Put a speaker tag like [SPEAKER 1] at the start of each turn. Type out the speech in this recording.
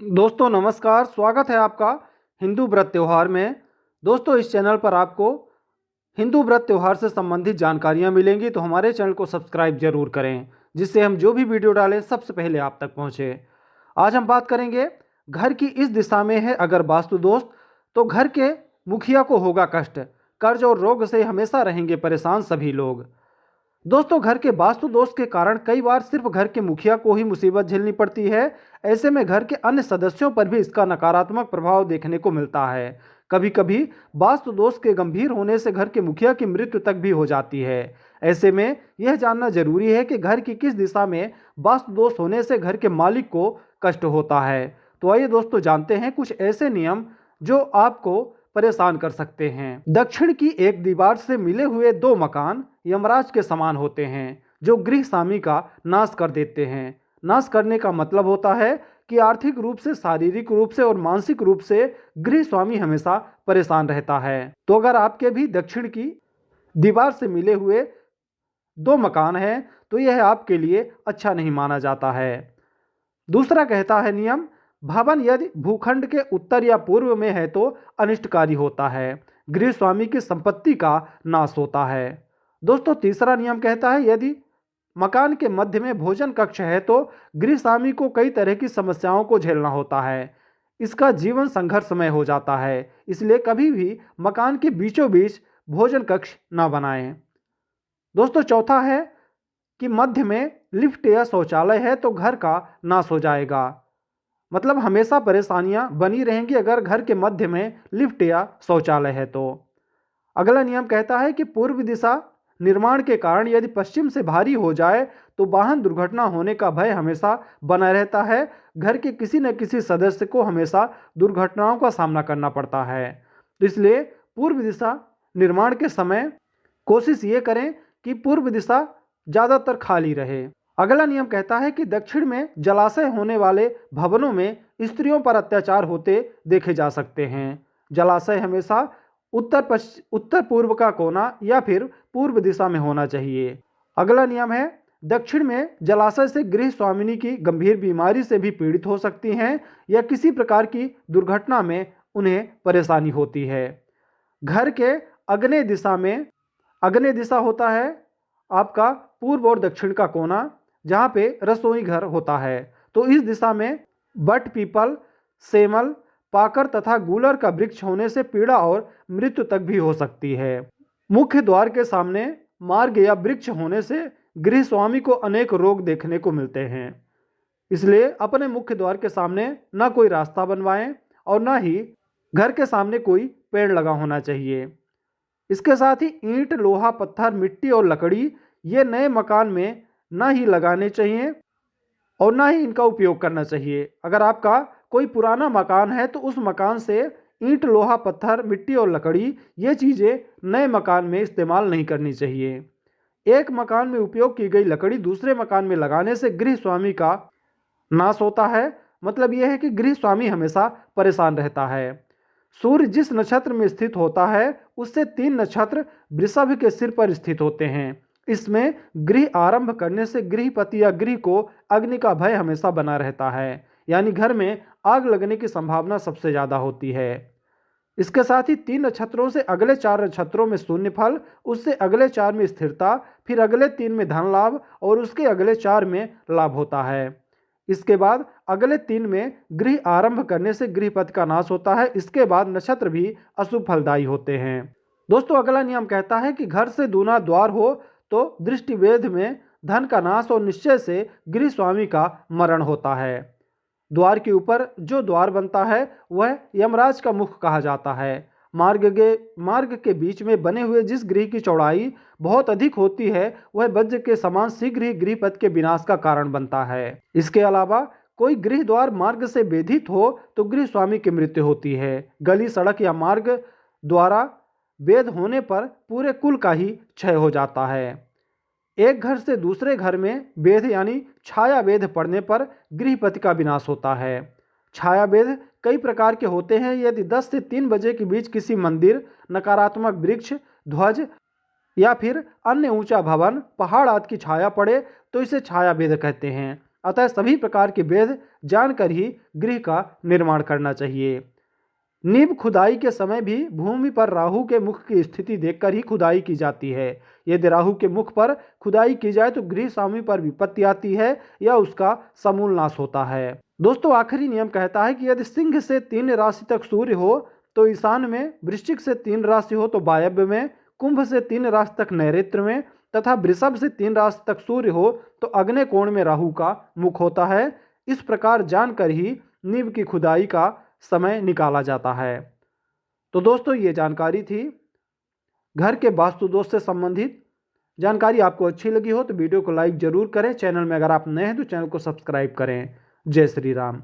[SPEAKER 1] दोस्तों नमस्कार, स्वागत है आपका हिंदू व्रत त्यौहार में। दोस्तों इस चैनल पर आपको हिंदू व्रत त्यौहार से संबंधित जानकारियां मिलेंगी, तो हमारे चैनल को सब्सक्राइब जरूर करें, जिससे हम जो भी वीडियो डालें सबसे पहले आप तक पहुंचे। आज हम बात करेंगे घर की इस दिशा में है अगर वास्तु दोष, तो घर के मुखिया को होगा कष्ट, कर्ज और रोग से हमेशा रहेंगे परेशान सभी लोग। दोस्तों घर के वास्तु दोष के कारण कई बार सिर्फ घर के मुखिया को ही मुसीबत झेलनी पड़ती है। ऐसे में घर के अन्य सदस्यों पर भी इसका नकारात्मक प्रभाव देखने को मिलता है। कभी कभी वास्तु दोष के गंभीर होने से घर के मुखिया की मृत्यु तक भी हो जाती है। ऐसे में यह जानना जरूरी है कि घर की किस दिशा में वास्तु दोष होने से घर के मालिक को कष्ट होता है। तो आइए दोस्तों जानते हैं कुछ ऐसे नियम जो आपको परेशान कर सकते हैं। दक्षिण की एक दीवार से मिले हुए दो मकान यमराज के समान होते हैं, जो गृह स्वामी का नाश कर देते हैं। नाश करने का मतलब होता है कि आर्थिक रूप से, शारीरिक रूप से और मानसिक रूप से गृह स्वामी हमेशा परेशान रहता है। तो अगर आपके भी दक्षिण की दीवार से मिले हुए दो मकान हैं तो यह आपके लिए अच्छा नहीं माना जाता है। दूसरा कहता है नियम, भवन यदि भूखंड के उत्तर या पूर्व में है तो अनिष्टकारी होता है, गृह स्वामी की संपत्ति का नाश होता है। दोस्तों तीसरा नियम कहता है यदि मकान के मध्य में भोजन कक्ष है तो गृह स्वामी को कई तरह की समस्याओं को झेलना होता है। इसका जीवन संघर्षमय हो जाता है, इसलिए कभी भी मकान के बीचों बीच भोजन कक्ष ना बनाएं। दोस्तों चौथा है कि मध्य में लिफ्ट या शौचालय है तो घर का नाश हो जाएगा, मतलब हमेशा परेशानियां बनी रहेंगी अगर घर के मध्य में लिफ्ट या शौचालय है तो। अगला नियम कहता है कि पूर्व दिशा निर्माण के कारण यदि पश्चिम से भारी हो जाए तो वाहन दुर्घटना होने का भय हमेशा बना रहता है। घर के किसी न किसी सदस्य को हमेशा दुर्घटनाओं का सामना करना पड़ता है, इसलिए पूर्व दिशा निर्माण के समय कोशिश ये करें कि पूर्व दिशा ज़्यादातर खाली रहे। अगला नियम कहता है कि दक्षिण में जलाशय होने वाले भवनों में स्त्रियों पर अत्याचार होते देखे जा सकते हैं। जलाशय हमेशा उत्तर पूर्व का कोना या फिर पूर्व दिशा में होना चाहिए। अगला नियम है, दक्षिण में जलाशय से गृह स्वामिनी की गंभीर बीमारी से भी पीड़ित हो सकती हैं या किसी प्रकार की दुर्घटना में उन्हें परेशानी होती है। घर के अग्नेय दिशा में, अग्नेय दिशा होता है आपका पूर्व और दक्षिण का कोना जहाँ पे रसोई घर होता है, तो इस दिशा में बट, पीपल, सेमल, पाकर तथा गूलर का वृक्ष होने से पीड़ा और मृत्यु तक भी हो सकती है। मुख्य द्वार के सामने मार्ग या वृक्ष होने से गृह स्वामी को अनेक रोग देखने को मिलते हैं, इसलिए अपने मुख्य द्वार के सामने ना कोई रास्ता बनवाएं और ना ही घर के सामने कोई पेड़ लगा होना चाहिए। इसके साथ ही ईंट, लोहा, पत्थर, मिट्टी और लकड़ी ये नए मकान में ना ही लगाने चाहिए और ना ही इनका उपयोग करना चाहिए। अगर आपका कोई पुराना मकान है तो उस मकान से ईंट, लोहा, पत्थर, मिट्टी और लकड़ी ये चीज़ें नए मकान में इस्तेमाल नहीं करनी चाहिए। एक मकान में उपयोग की गई लकड़ी दूसरे मकान में लगाने से गृह स्वामी का नाश होता है, मतलब यह है कि गृह स्वामी हमेशा परेशान रहता है। सूर्य जिस नक्षत्र में स्थित होता है उससे 3 नक्षत्र वृषभ के सिर पर स्थित होते हैं। इसमें गृह आरंभ करने से गृहपति या गृह को अग्नि का भय हमेशा बना रहता है, यानी घर में आग लगने की संभावना सबसे ज़्यादा होती है। इसके साथ ही 3 नक्षत्रों से अगले 4 नक्षत्रों में शून्य फल, उससे अगले 4 में स्थिरता, फिर अगले 3 में धन लाभ और उसके अगले 4 में लाभ होता है। इसके बाद अगले 3 में गृह आरंभ करने से गृहपति का नाश होता है। इसके बाद नक्षत्र भी अशुभ फलदायी होते हैं। दोस्तों अगला नियम कहता है कि घर से दूना द्वार हो तो दृष्टिभेद में धन का नाश और निश्चय से गृह स्वामी का मरण होता है। द्वार के ऊपर जो द्वार बनता है वह यमराज का मुख कहा जाता है। मार्ग के बीच में बने हुए जिस गृह की चौड़ाई बहुत अधिक होती है वह वज्र के समान शीघ्र ही गृहपति के विनाश का कारण बनता है। इसके अलावा कोई गृह द्वार मार्ग से वेधित हो तो गृह स्वामी की मृत्यु होती है। गली, सड़क या मार्ग द्वारा वेध होने पर पूरे कुल का ही क्षय हो जाता है। एक घर से दूसरे घर में वेध यानी छाया वेध पड़ने पर गृहपति का विनाश होता है। छाया वेध कई प्रकार के होते हैं। यदि 10 से 3 बजे के बीच किसी मंदिर, नकारात्मक वृक्ष, ध्वज या फिर अन्य ऊंचा भवन, पहाड़ आदि की छाया पड़े तो इसे छाया वेध कहते हैं। अतः सभी प्रकार के वेद जानकर ही गृह का निर्माण करना चाहिए। नींव खुदाई के समय भी भूमि पर राहु के मुख की स्थिति देखकर ही खुदाई की जाती है। यदि राहु के मुख पर खुदाई की जाए तो गृह स्वामी पर विपत्ति आती है या उसका समूल नाश होता है। दोस्तों आखिरी नियम कहता है कि यदि सिंह से 3 राशि तक सूर्य हो तो ईशान में, वृश्चिक से 3 राशि हो तो वायव्य में, कुंभ से 3 राशि तक नैऋत्य में तथा वृषभ से 3 राशि तक सूर्य हो तो अग्नि कोण में राहु का मुख होता है। इस प्रकार जानकर ही नींव की खुदाई का समय निकाला जाता है। तो दोस्तों ये जानकारी थी घर के वास्तु दोष से संबंधित। जानकारी आपको अच्छी लगी हो तो वीडियो को लाइक जरूर करें। चैनल में अगर आप नए हैं तो चैनल को सब्सक्राइब करें। जय श्री राम।